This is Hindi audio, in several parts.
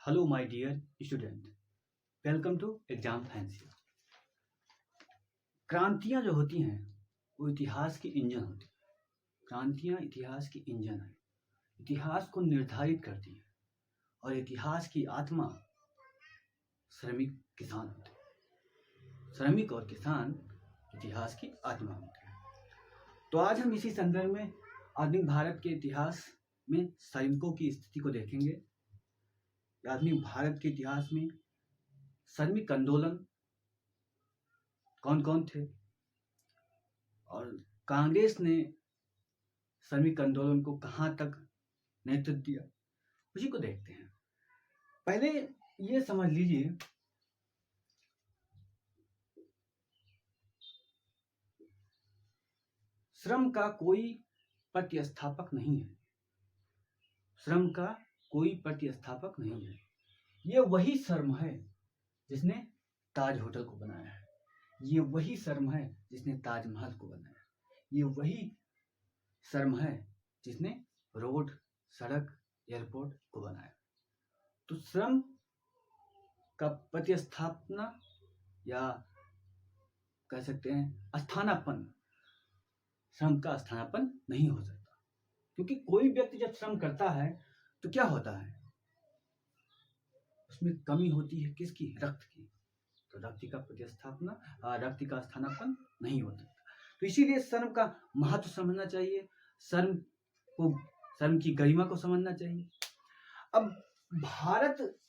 Hello my dear student, welcome to Exam Fancy. क्रांतियां जो होती हैं वो इतिहास की इंजन होती हैं। क्रांतियां इतिहास की इंजन है, इतिहास को निर्धारित करती हैं और इतिहास की आत्मा श्रमिक किसान होते हैं। श्रमिक और किसान इतिहास की आत्मा होते हैं। तो आज हम इसी संदर्भ में आधुनिक भारत के इतिहास में श्रमिकों की स्थिति को देखेंगे। आधुनिक भारत के इतिहास में श्रमिक आंदोलन कौन कौन थे और कांग्रेस ने श्रमिक आंदोलन को कहां तक नेतृत्व दिया, उसी को देखते हैं। पहले ये समझ लीजिए, श्रम का कोई प्रतिस्थापक नहीं है। श्रम का कोई प्रतिस्थापक नहीं है। ये वही श्रम है जिसने ताज होटल को बनाया है। ये वही श्रम है जिसने ताजमहल को बनाया। ये वही श्रम है जिसने रोड, सड़क, एयरपोर्ट को बनाया। तो श्रम का प्रतिस्थापना या कह सकते हैं स्थानापन्न, श्रम का स्थानापन्न नहीं हो सकता। क्योंकि कोई व्यक्ति जब श्रम करता है तो क्या होता है, उसमें कमी होती है किसकी? रक्त की। तो रक्त का प्रतिस्थापना, रक्त का स्थानापन्न नहीं हो सकता। तो इसीलिए श्रम का महत्व समझना चाहिए, श्रम की गरिमा को समझना चाहिए। अब भारत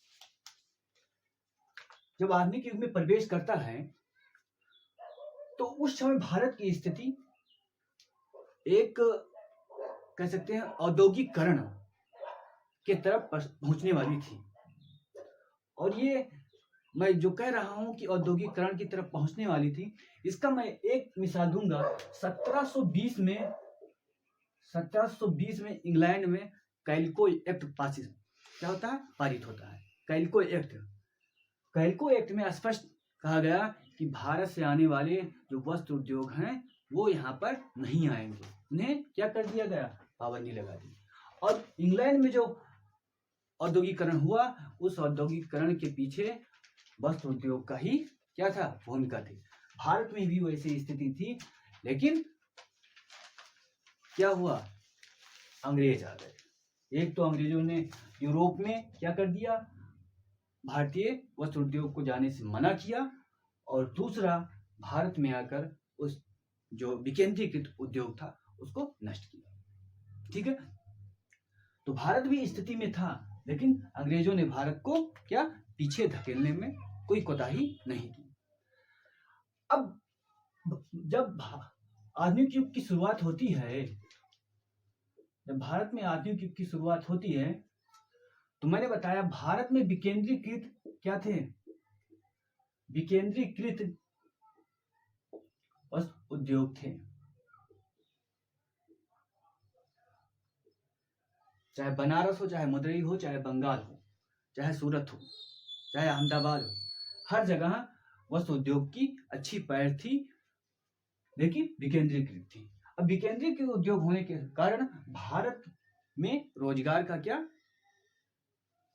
जब आधुनिक युग में प्रवेश करता है तो उस समय भारत की स्थिति एक कह सकते हैं औद्योगिकरण के तरफ पहुंचने वाली थी। और ये मैं जो कह रहा हूं कि औद्योगिकरण की तरफ पहुंचने वाली थी, इसका मैं एक मिसाल दूंगा। 1720 में इंग्लैंड में कैल्को एक्ट पारित होता है। कैल्को एक्ट में स्पष्ट कहा गया कि भारत से आने वाले जो वस्त्र उद्योग हैं वो यहाँ पर नहीं आएंगे। उन्हें क्या कर दिया गया? पाबंदी लगा दी। और इंग्लैंड में जो औद्योगिकरण हुआ, उस औद्योगिकरण के पीछे वस्त्र उद्योग का ही क्या था? भूमिका थी। भारत में भी वैसी स्थिति थी, लेकिन क्या हुआ? अंग्रेज आ गए। एक तो अंग्रेजों ने यूरोप में क्या कर दिया? भारतीय वस्त्र उद्योग को जाने से मना किया, और दूसरा भारत में आकर उस जो विकेंद्रीकृत उद्योग था उसको नष्ट किया। ठीक है, तो भारत भी स्थिति में था, लेकिन अंग्रेजों ने भारत को क्या पीछे धकेलने में कोई कोताही नहीं की। अब जब आधुनिक युग की शुरुआत होती है, जब भारत में आधुनिक युग की शुरुआत होती है, तो मैंने बताया भारत में विकेंद्रीकृत क्या थे? विकेंद्रीकृत वस्त्र उद्योग थे। चाहे बनारस हो, चाहे मदुरई हो, चाहे बंगाल हो, चाहे सूरत हो, चाहे अहमदाबाद हो, हर जगह वस्त्र उद्योग की अच्छी पैर थी, लेकिन विकेंद्रीकृत थी। अब विकेंद्रीकृत उद्योग होने के कारण भारत में रोजगार का क्या?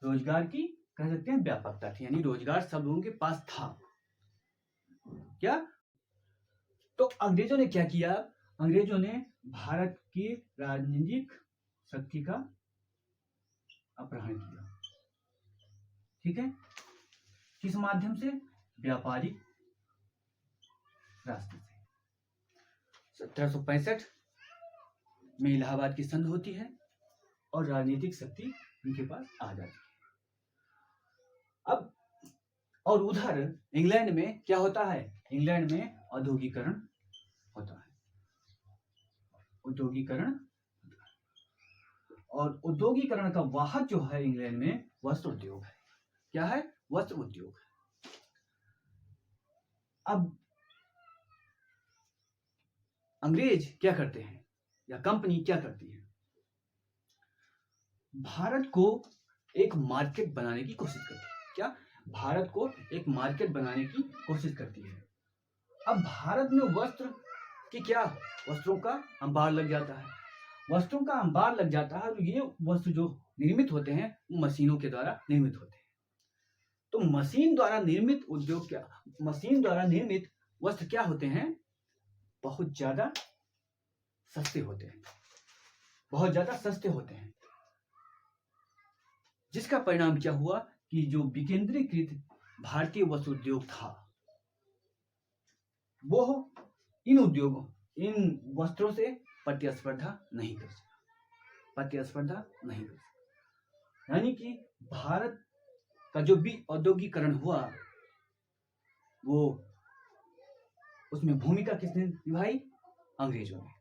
रोजगार की कह सकते हैं व्यापकता थी, यानी रोजगार सब लोगों के पास था। क्या? तो अंग्रेजों ने क्या किया? अंग्रेजों ने भारत की राजनीतिक शक्ति का अपहरण किया। ठीक है, किस माध्यम से? व्यापारिक रास्ते से। 1765 में इलाहाबाद की संधि होती है और राजनीतिक शक्ति उनके पास आ जाती है। अब और उधर इंग्लैंड में क्या होता है? इंग्लैंड में औद्योगिकरण होता है। औद्योगिकरण, और औद्योगिकरण का वाहक जो है इंग्लैंड में वस्त्र उद्योग है। क्या है? वस्त्र उद्योग है। अब अंग्रेज क्या करते हैं या कंपनी क्या करती है? भारत को एक मार्केट बनाने की कोशिश करती है। क्या? भारत को एक मार्केट बनाने की कोशिश करती है। अब भारत में वस्त्र की क्या? वस्त्रों का अंबार लग जाता है। वस्त्रों का अंबार लग जाता है, और ये वस्त्र जो निर्मित होते हैं वो मशीनों के द्वारा निर्मित होते हैं। तो मशीन द्वारा निर्मित उद्योग क्या, मशीन द्वारा निर्मित वस्त्र क्या होते हैं, बहुत ज्यादा सस्ते होते हैं, बहुत ज्यादा सस्ते होते हैं, जिसका परिणाम क्या हुआ कि जो विकेंद्रीकृत भारतीय वस्त्र उद्योग था वो इन उद्योगों, इन वस्त्रों से प्रतिस्पर्धा नहीं कर सका, प्रतिस्पर्धा नहीं कर सका। यानी कि भारत का जो भी औद्योगिकरण हुआ वो उसमें भूमिका किसने निभाई, अंग्रेजों ने।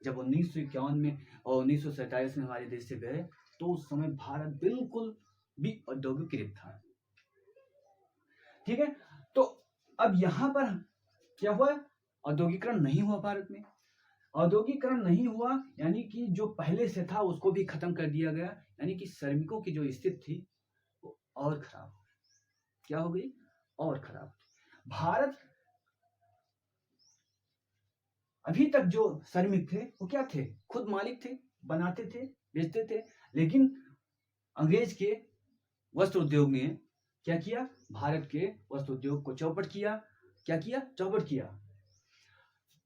जब 1951 में और 1947 में हमारे देश से गए तो उस समय भारत बिल्कुल भी औद्योगिकृत था। ठीक है, तो अब यहां पर क्या हुआ, औद्योगिकरण नहीं हुआ भारत में, औद्योगिकरण नहीं हुआ यानी कि जो पहले से था उसको भी खत्म कर दिया गया, यानी कि श्रमिकों की जो स्थिति थी वो और खराब हो गई। क्या हो गई, और खराब। भारत अभी तक जो श्रमिक थे वो क्या थे, खुद मालिक थे, बनाते थे, बेचते थे, लेकिन अंग्रेज के वस्त्र उद्योग ने क्या किया, भारत के वस्त्र उद्योग को चौपट किया। क्या किया, चौपट किया।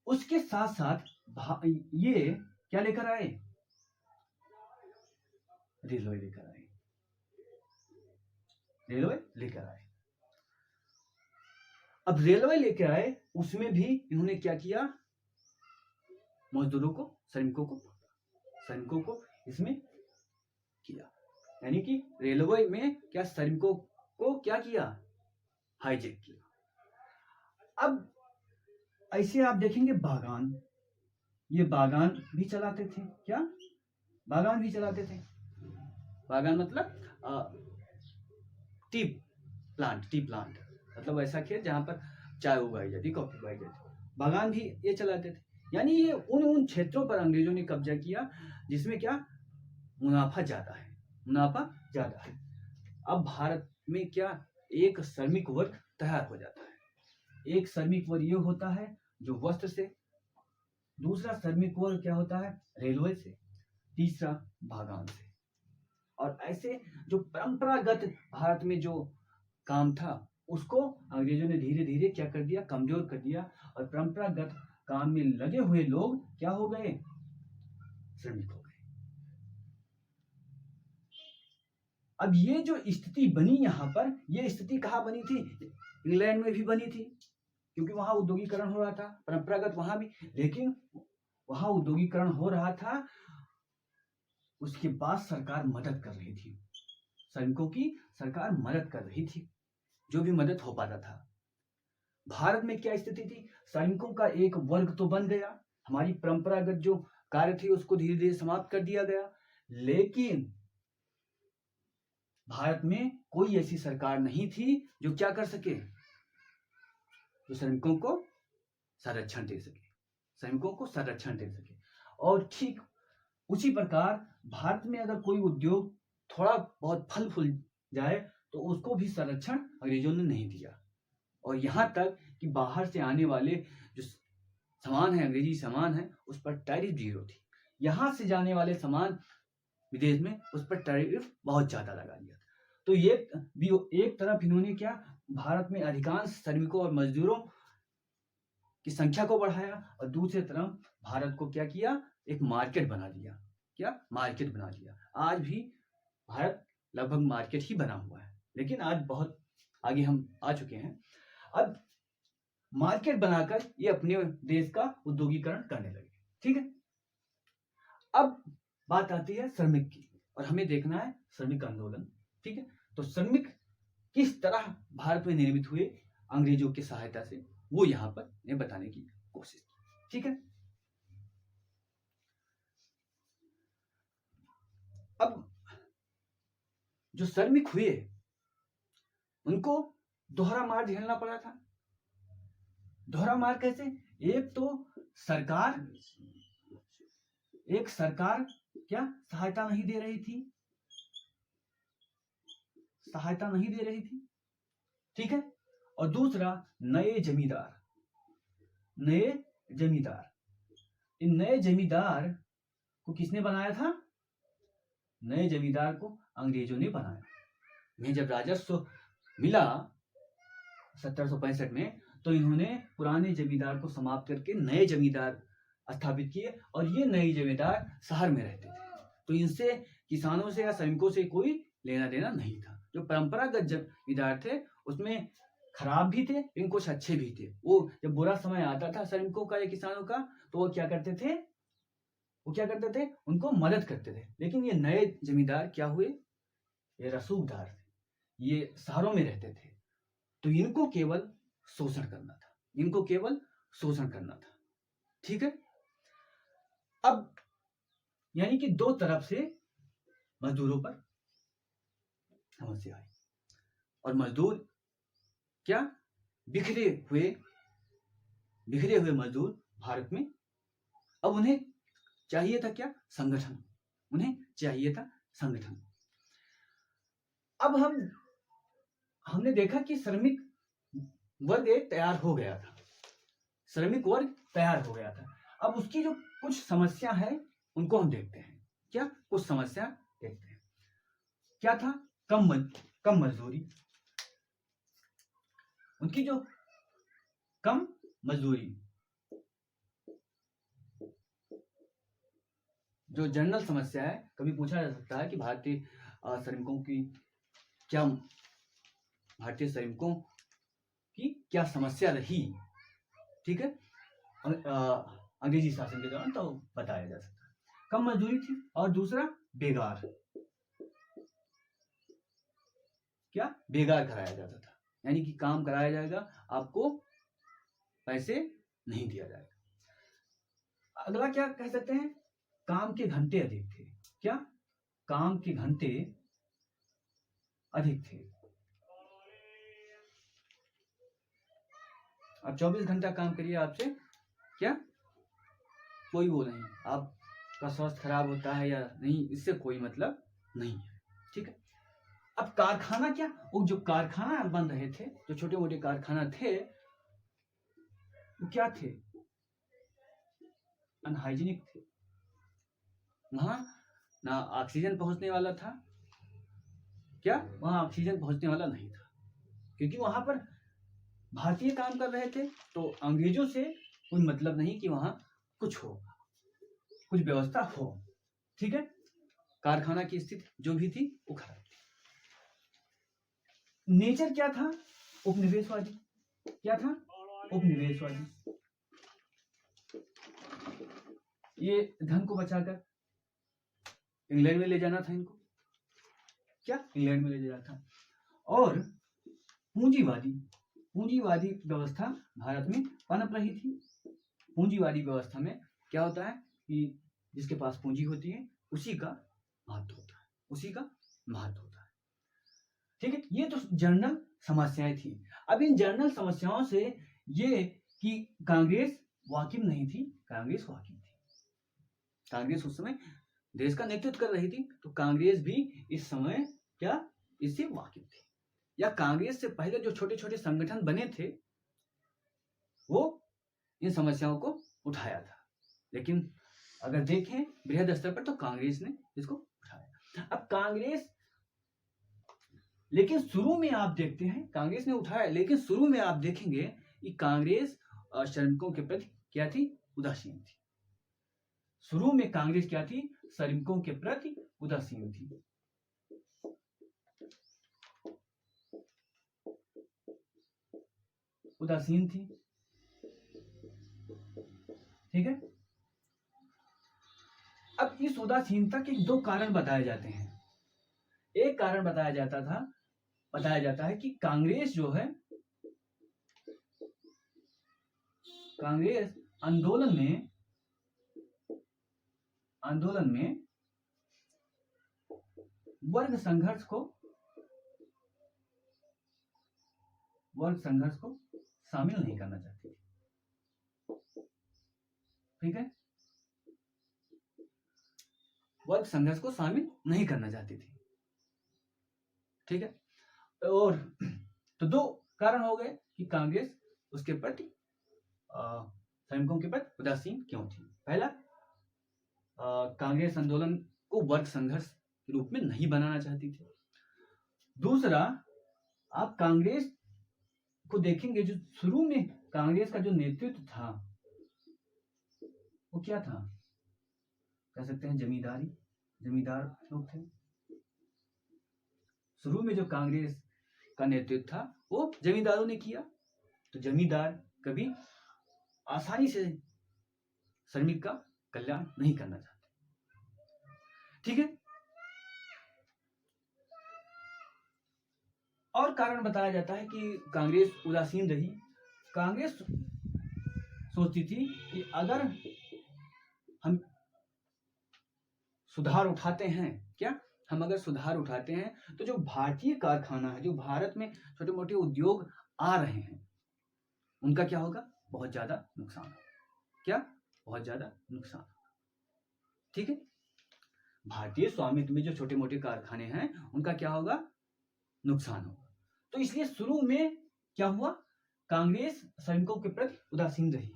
उसके साथ साथ ये क्या लेकर आए, रेलवे लेकर आए, रेलवे लेकर आए। अब रेलवे लेकर आए, उसमें भी इन्होंने क्या किया, मजदूरों को, श्रमिकों को इसमें किया, यानी कि रेलवे में क्या श्रमिकों को क्या किया, हाईजेक किया। अब ऐसे आप देखेंगे बागान, ये बागान भी चलाते थे, क्या बागान भी चलाते थे, बागान मतलब टी प्लांट मतलब ऐसा खेत जहां पर चाय उगाई जाती, कॉफी उगाई जाती, बागान भी ये चलाते थे। यानी ये उन क्षेत्रों पर अंग्रेजों ने कब्जा किया जिसमें क्या मुनाफा ज्यादा है, मुनाफा ज्यादा है। अब भारत में क्या एक श्रमिक वर्ग तैयार हो जाता है। एक श्रमिक वर्ग ये होता है जो वस्त्र से, दूसरा श्रमिक वर्ग क्या होता है, रेलवे से, तीसरा बागान से। और ऐसे जो परंपरागत भारत में जो काम था उसको अंग्रेजों ने धीरे धीरे क्या कर दिया, कमजोर कर दिया, और परंपरागत काम में लगे हुए लोग क्या हो गए, श्रमिक हो गए। अब ये जो स्थिति बनी यहाँ पर, ये स्थिति कहाँ बनी थी, इंग्लैंड में भी बनी थी, क्योंकि वहां उद्योगीकरण हो रहा था, परंपरागत वहां भी, लेकिन वहां उद्योगीकरण हो रहा था, उसके बाद सरकार मदद कर रही थी, श्रमिकों की सरकार मदद कर रही थी, जो भी मदद हो पाता था। भारत में क्या स्थिति थी, श्रमिकों का एक वर्ग तो बन गया, हमारी परंपरागत जो कार्य थे उसको धीरे धीरे समाप्त कर दिया गया, लेकिन भारत में कोई ऐसी सरकार नहीं थी जो क्या कर सके, जो श्रमिकों को संरक्षण दे सके, श्रमिकों को संरक्षण दे सके। और ठीक उसी प्रकार भारत में अगर कोई उद्योग थोड़ा बहुत फल फूल जाए तो उसको भी संरक्षण अंग्रेजों ने नहीं दिया, और यहाँ तक कि बाहर से आने वाले जो सामान है, अंग्रेजी सामान है, उस पर टैरिफ जीरो थी। यहाँ से जाने वाले सामान विदेश में, उस पर टैरिफ बहुत ज्यादा लगा दिया। तो ये भी एक तरफ इन्होंने क्या, भारत में अधिकांश श्रमिकों और मजदूरों की संख्या को बढ़ाया, और दूसरी तरफ भारत को क्या किया, एक मार्केट बना दिया। क्या मार्केट बना दिया। आज भी भारत लगभग मार्केट ही बना हुआ है, लेकिन आज बहुत आगे हम आ चुके हैं। अब मार्केट बनाकर ये अपने देश का उद्योगीकरण करने लगे। ठीक है, अब बात आती है श्रमिक की, और हमें देखना है श्रमिक आंदोलन। ठीक है, तो श्रमिक किस तरह भारत में निर्मित हुए अंग्रेजों की सहायता से, वो यहां पर ने बताने की कोशिश की। ठीक है, अब जो श्रमिक हुए उनको दोहरा मार झेलना पड़ा था। दोहरा मार कैसे, एक तो सरकार क्या सहायता नहीं दे रही थी, सहायता नहीं दे रही थी। ठीक है, और दूसरा नए जमींदार, इन नए जमींदार को किसने बनाया था, नए जमींदार को अंग्रेजों ने बनाया। मैं जब राजस्व मिला 1765 में, तो इन्होंने पुराने जमींदार को समाप्त करके नए जमींदार स्थापित किए, और ये नए जमींदार शहर में रहते थे। तो इनसे किसानों से या श्रमिकों से कोई लेना देना नहीं था। जो परंपरागत जमींदार थे उसमें खराब भी थे लेकिन कुछ अच्छे भी थे। वो जब बुरा समय आता था श्रमिकों का या किसानों का, तो वो क्या करते थे, उनको मदद करते थे। लेकिन ये नए जमींदार क्या हुए, ये रसूखदार थे, ये शहरों में रहते थे, तो इनको केवल शोषण करना था। ठीक है। अब यानी कि दो तरफ से मजदूरों पर समस्या आई, और मजदूर क्या, बिखरे हुए मजदूर भारत में। अब उन्हें चाहिए था क्या, संगठन। अब हमने देखा कि श्रमिक वर्ग तैयार हो गया था। अब उसकी जो कुछ समस्या है उनको हम देखते हैं। क्या था, कम मजदूरी। उनकी जो कम मजदूरी, जो जनरल समस्या है, कभी पूछा जा सकता है कि भारतीय श्रमिकों की क्या समस्या रही। ठीक है, अंग्रेजी शासन के दौरान, तो बताया जा सकता है। कम मजदूरी थी, और दूसरा बेगार कराया जाता था। यानी कि काम कराया जाएगा, आपको पैसे नहीं दिया जाएगा। अगला क्या कह सकते हैं, काम के घंटे अधिक थे। काम के घंटे अधिक थे। अब 24 घंटा काम करिए, आपसे क्या कोई वो नहीं, आपका स्वास्थ्य खराब होता है या नहीं, इससे कोई मतलब नहीं है। ठीक है। अब कारखाना क्या, वो जो कारखाना बन रहे थे, जो छोटे मोटे कारखाना थे, वो क्या थे, अनहाइजीनिक थे। वहां ना ऑक्सीजन पहुंचने वाला था, वहां ऑक्सीजन पहुंचने वाला नहीं था, क्योंकि वहां पर भारतीय काम कर रहे थे, तो अंग्रेजों से कोई मतलब नहीं कि वहां कुछ व्यवस्था हो। ठीक है। कारखाना की स्थिति जो भी थी वो खराब थी। नेचर क्या था, उपनिवेशवादी। ये धन को बचाकर इंग्लैंड में ले जाना था इनको, और पूंजीवादी व्यवस्था भारत में पनप रही थी। पूंजीवादी व्यवस्था में क्या होता है कि जिसके पास पूंजी होती है उसी का महत्व होता है। ठीक है। ये तो जनरल समस्याएं थी। अब इन जनरल समस्याओं से ये कि कांग्रेस वाकिफ नहीं थी, कांग्रेस वाकिफ थी। कांग्रेस उस समय देश का नेतृत्व कर रही थी, तो कांग्रेस भी इस समय इससे वाकिफ थी। या कांग्रेस से पहले जो छोटे छोटे संगठन बने थे, वो इन समस्याओं को उठाया था। लेकिन अगर देखें बृहद स्तर पर, तो कांग्रेस ने इसको उठाया। अब कांग्रेस, लेकिन शुरू में आप देखते हैं कांग्रेस ने उठाया, लेकिन शुरू में आप देखेंगे कि कांग्रेस श्रमिकों के प्रति क्या थी, उदासीन थी। शुरू में कांग्रेस क्या थी, श्रमिकों के प्रति उदासीन थी। ठीक है। अब इस उदासीनता के दो कारण बताए जाते हैं। एक कारण बताया जाता है कि कांग्रेस जो है, कांग्रेस आंदोलन में वर्ग संघर्ष को शामिल नहीं करना चाहती थी। ठीक है, वर्ग संघर्ष को शामिल नहीं करना चाहती थी। ठीक है। और तो दो कारण हो गए कि कांग्रेस उसके प्रति, श्रमिकों के प्रति उदासीन क्यों थी। पहला, कांग्रेस आंदोलन को वर्ग संघर्ष के रूप में नहीं बनाना चाहती थी। दूसरा, आप कांग्रेस को देखेंगे, जो शुरू में कांग्रेस का जो नेतृत्व था वो क्या था, कह सकते हैं जमींदार लोग थे। शुरू में जो कांग्रेस का नेतृत्व था वो जमींदारों ने किया। तो जमींदार कभी आसानी से श्रमिक का कल्याण नहीं करना चाहते। ठीक है। और कारण बताया जाता है कि कांग्रेस उदासीन रही। कांग्रेस सोचती थी कि अगर हम सुधार उठाते हैं, क्या हम अगर सुधार उठाते हैं तो जो भारतीय कारखाना है, जो भारत में छोटे मोटे उद्योग आ रहे हैं, उनका क्या होगा, बहुत ज्यादा नुकसान होगा। क्या, बहुत ज्यादा नुकसान होगा। ठीक है। भारतीय स्वामित्व में जो छोटे मोटे कारखाने हैं उनका क्या होगा, नुकसान होगा। तो इसलिए शुरू में क्या हुआ, कांग्रेस श्रमिकों के प्रति उदासीन रही।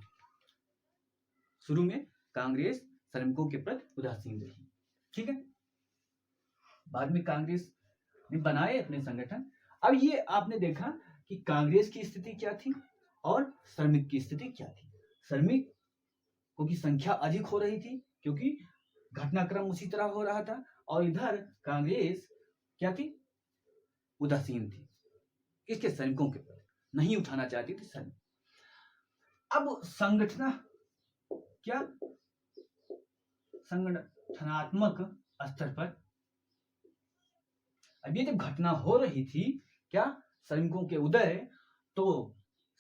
शुरू में कांग्रेस श्रमिकों के प्रति उदासीन रही। ठीक है। बाद में कांग्रेस ने बनाए अपने संगठन। अब ये आपने देखा कि कांग्रेस की स्थिति क्या थी और श्रमिक की स्थिति क्या थी। श्रमिकों की संख्या अधिक हो रही थी क्योंकि घटनाक्रम उसी तरह हो रहा था, और इधर कांग्रेस क्या थी, उदासीन थी। इसके श्रमिकों के प्रति नहीं उठाना चाहती थी श्रमिक। अब संगठनात्मक स्तर पर अब ये जब घटना हो रही थी, क्या, श्रमिकों के उदय, तो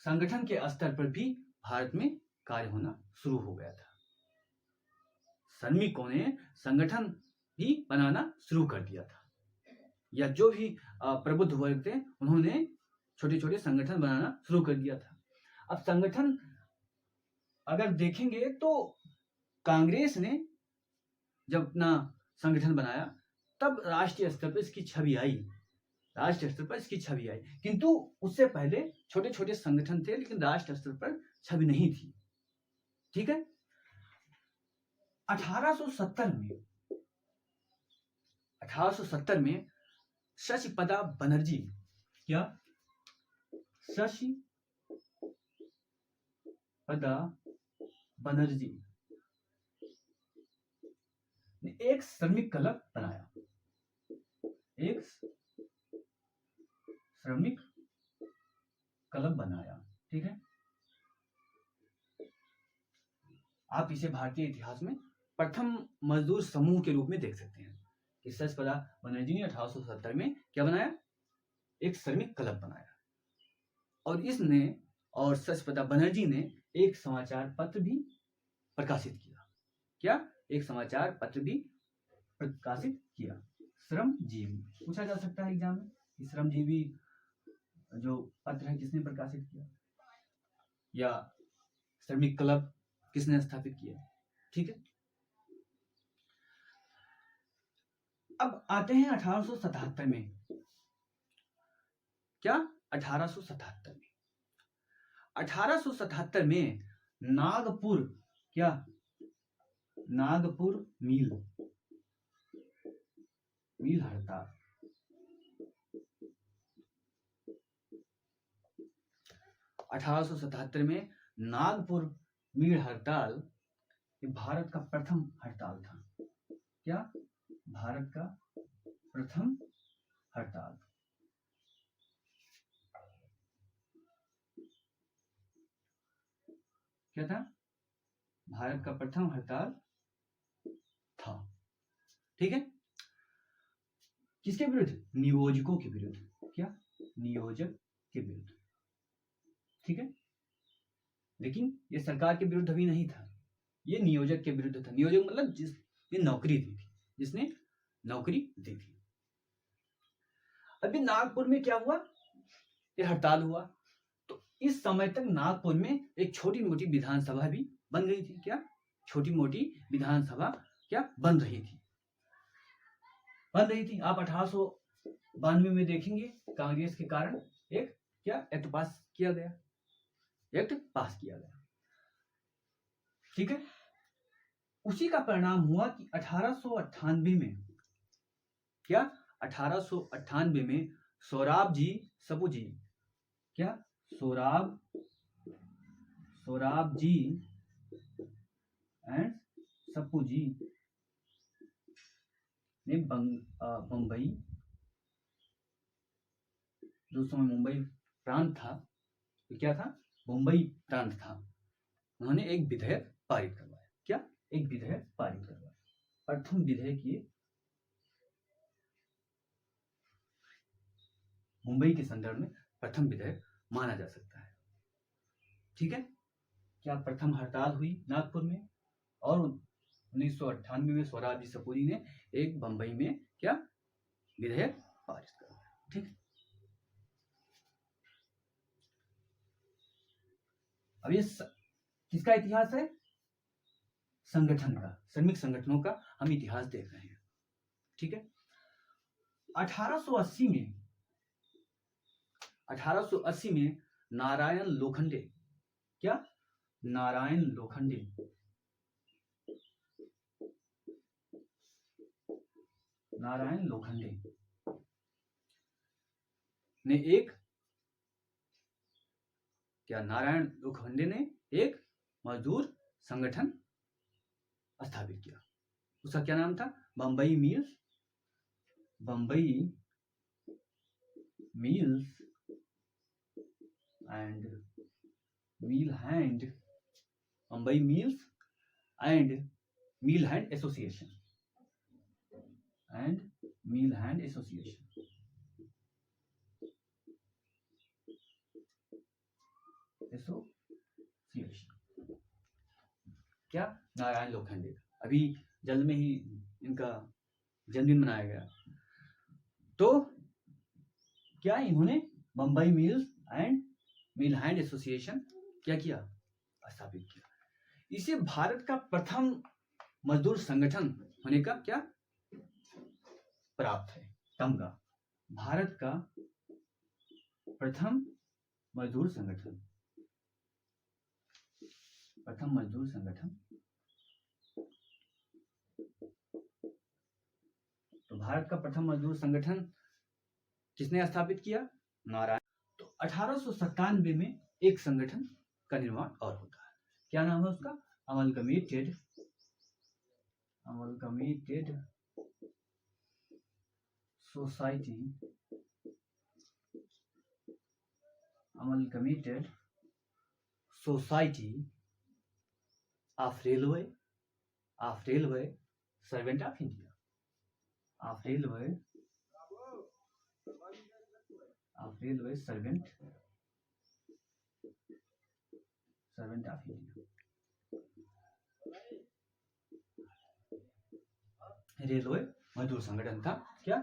संगठन के स्तर पर भी भारत में कार्य होना शुरू हो गया था। श्रमिकों ने संगठन भी बनाना शुरू कर दिया था, या जो भी प्रबुद्ध वर्ग थे उन्होंने छोटे छोटे संगठन बनाना शुरू कर दिया था। अब संगठन अगर देखेंगे तो कांग्रेस ने जब अपना संगठन बनाया तब राष्ट्रीय स्तर पर इसकी छवि आई, किंतु उससे पहले छोटे छोटे संगठन थे लेकिन राष्ट्रीय स्तर पर छवि नहीं थी। ठीक है। 1870 में शशिपदा बनर्जी, क्या, शशिपदा बनर्जी ने एक श्रमिक क्लब बनाया। ठीक है। आप इसे भारतीय इतिहास में प्रथम मजदूर समूह के रूप में देख सकते हैं कि शशिपदा बनर्जी ने 1870 में क्या बनाया, एक श्रमिक क्लब बनाया। और इसने और शशिपदा बनर्जी ने एक समाचार पत्र भी प्रकाशित किया। क्या, एक समाचार पत्र भी प्रकाशित किया, श्रमजीवी। पूछा जा सकता है एग्जाम में कि श्रमजीवी जो पत्र है किसने प्रकाशित किया, या श्रमिक क्लब किसने स्थापित किया। ठीक है। अब आते हैं 1877 में। क्या, 1877 में नागपुर मिल हड़ताल। 1877 में नागपुर मिल हड़ताल भारत का प्रथम हड़ताल था। क्या, भारत का प्रथम हड़ताल। क्या था, भारत का प्रथम हड़ताल था। ठीक है। किसके विरुद्ध, नियोजकों के विरुद्ध। क्या, नियोजक के विरुद्ध। ठीक है। लेकिन ये सरकार के विरुद्ध भी नहीं था, ये नियोजक के विरुद्ध था। नियोजक मतलब जिसने नौकरी दी थी, जिसने नौकरी दी थी। अभी नागपुर में क्या हुआ, ये हड़ताल हुआ, तो इस समय तक नागपुर में एक छोटी मोटी विधानसभा भी बन गई थी। क्या, छोटी मोटी विधानसभा क्या बन रही थी। आप 1892 में देखेंगे कांग्रेस के कारण एक क्या एक्ट पास किया गया। ठीक है। उसी का परिणाम हुआ कि 1898 में सोराब जी, सपू जी, क्या सोराब जी एंड सप्पू जी ने बम्बई, जो समय मुंबई प्रांत था, तो क्या था, मुंबई प्रांत था, उन्होंने एक विधेयक पारित करवाया। क्या? एक विधेयक पारित करवाया। प्रथम विधेयक ये मुंबई के संदर्भ में प्रथम विधेयक माना जा सकता है। ठीक है। क्या प्रथम हड़ताल हुई नागपुर में, और 1998 में स्वराज जी सपूरी ने एक बंबई में क्या विधेयक पारित करवाया। ठीक है। अब ये किसका इतिहास है? संगठन का, श्रमिक संगठनों का हम इतिहास देख रहे हैं। ठीक है। 1880 में नारायण लोखंडे, क्या? नारायण लोखंडे ने एक, क्या नारायण लोखंडे ने एक मजदूर संगठन स्थापित किया। उसका क्या नाम था? Bombay mills and mill hand association क्या? नारायण लोखंडे। अभी जल्द में ही इनका जन्मदिन मनाया गया। तो क्या इन्होंने बम्बई मिल हैंड एसोसिएशन क्या किया? स्थापित किया। इसे भारत का प्रथम मजदूर संगठन होने का क्या प्राप्त है तमगा। भारत का प्रथम मजदूर संगठन, तो भारत का प्रथम मजदूर संगठन किसने स्थापित किया? नारायण। तो 1897 में एक संगठन का निर्माण और होता है। क्या नाम है उसका? Amalgamated society of railway servant of India, servant of India, railway मजदूर संगठन था। क्या?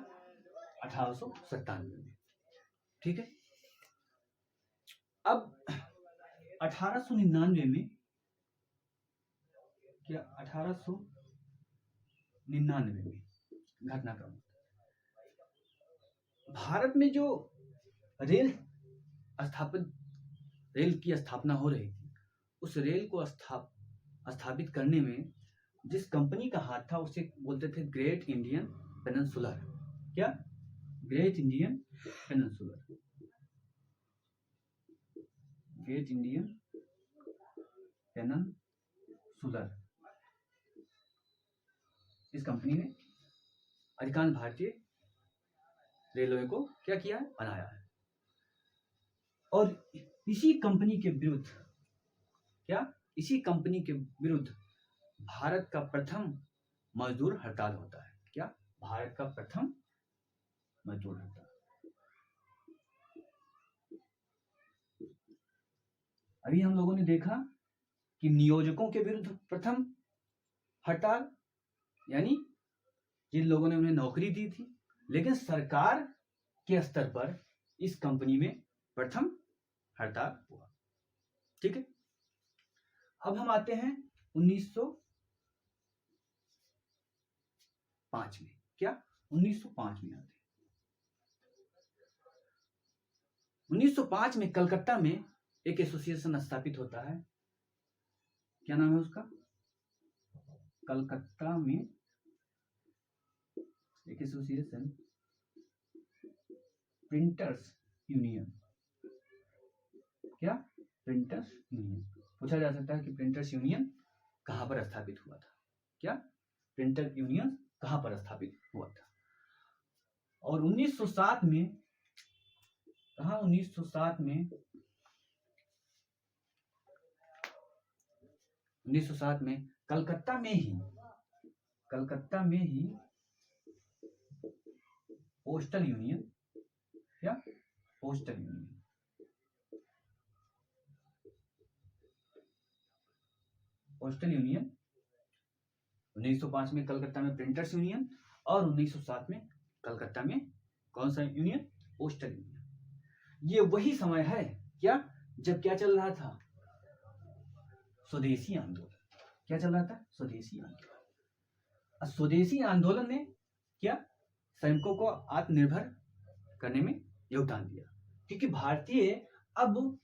1897 में। ठीक है। अब 1899 में, क्या 1899 में घटनाक्रम, भारत में जो रेल की स्थापना हो रही थी, उस रेल को स्थापित करने में जिस कंपनी का हाथ था उसे बोलते थे ग्रेट इंडियन पेनिनसुलर। क्या? Great Indian peninsular. इस कंपनी ने अधिकांश भारतीय रेलवे को क्या किया है? बनाया है। और इसी कंपनी के विरुद्ध भारत का प्रथम मजदूर हड़ताल होता है। क्या? भारत का प्रथम मजदूर हड़ताल। अभी हम लोगों ने देखा कि नियोजकों के विरुद्ध प्रथम हड़ताल, यानी जिन लोगों ने उन्हें नौकरी दी थी, लेकिन सरकार के स्तर पर इस कंपनी में प्रथम हड़ताल हुआ। ठीक है। अब हम आते हैं 1905 में। क्या? 1905 में आते हैं। 1905 में कलकत्ता में एक एसोसिएशन स्थापित होता है। क्या नाम है उसका? कलकत्ता में एक एसोसिएशन प्रिंटर्स यूनियन। क्या? Printers union. पूछा जा सकता है कि प्रिंटर्स यूनियन कहां पर स्थापित हुआ था? क्या? प्रिंटर यूनियन कहां पर स्थापित हुआ था? और 1907 में कहा? 1907 में कलकत्ता में ही पोस्टल यूनियन। क्या? Postal union. पोस्टल यूनियन 1905 में कलकत्ता में प्रिंटर्स यूनियन, और 1907 में कलकत्ता में कौन सा यूनियन? Postal union. ये वही समय है क्या, जब क्या चल रहा था? स्वदेशी आंदोलन। क्या चल रहा था? स्वदेशी आंदोलन। स्वदेशी आंदोलन ने क्या श्रमिकों को आत्मनिर्भर करने में योगदान दिया, क्योंकि भारतीय अब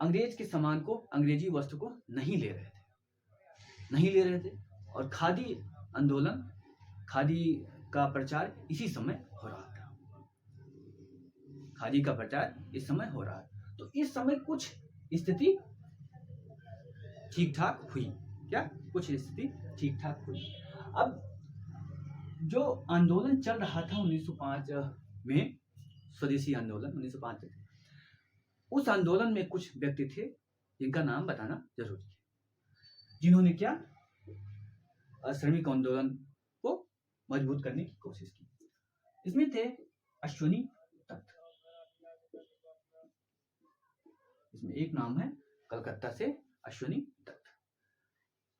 अंग्रेज के सामान को, अंग्रेजी वस्त्र को नहीं ले रहे थे, और खादी आंदोलन, खादी का प्रचार इसी समय हो रहा था। खादी का प्रचार इस समय हो रहा है। तो इस समय कुछ स्थिति ठीक ठाक हुई। क्या? कुछ स्थिति ठीक ठाक हुई। अब जो आंदोलन चल रहा था 1905 में, स्वदेशी आंदोलन 1905 में, उस आंदोलन में कुछ व्यक्ति थे जिनका नाम बताना जरूरी है, जिन्होंने क्या श्रमिक आंदोलन को मजबूत करने की कोशिश की। इसमें थे अश्विनी दत्त। इसमें एक नाम है कलकत्ता से अश्विनी दत्त,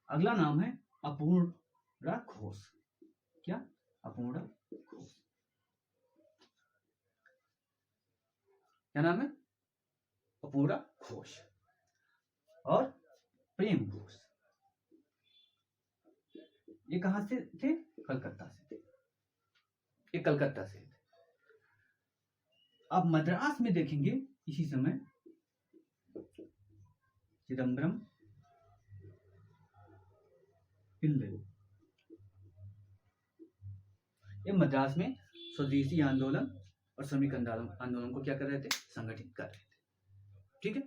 अगला नाम है अपूर्णा घोष। क्या? अपूर्णा घोष। क्या नाम है? अपूर्णा घोष और प्रेम घोष। ये कहां से थे? कलकत्ता से थे। ये कलकत्ता से थे। अब मद्रास में देखेंगे इसी समय चिदम्बरम पिल्ले, ये मद्रास में स्वदेशी आंदोलन और श्रमिक आंदोलन को क्या कर रहे थे? संगठित कर रहे थे। ठीक है।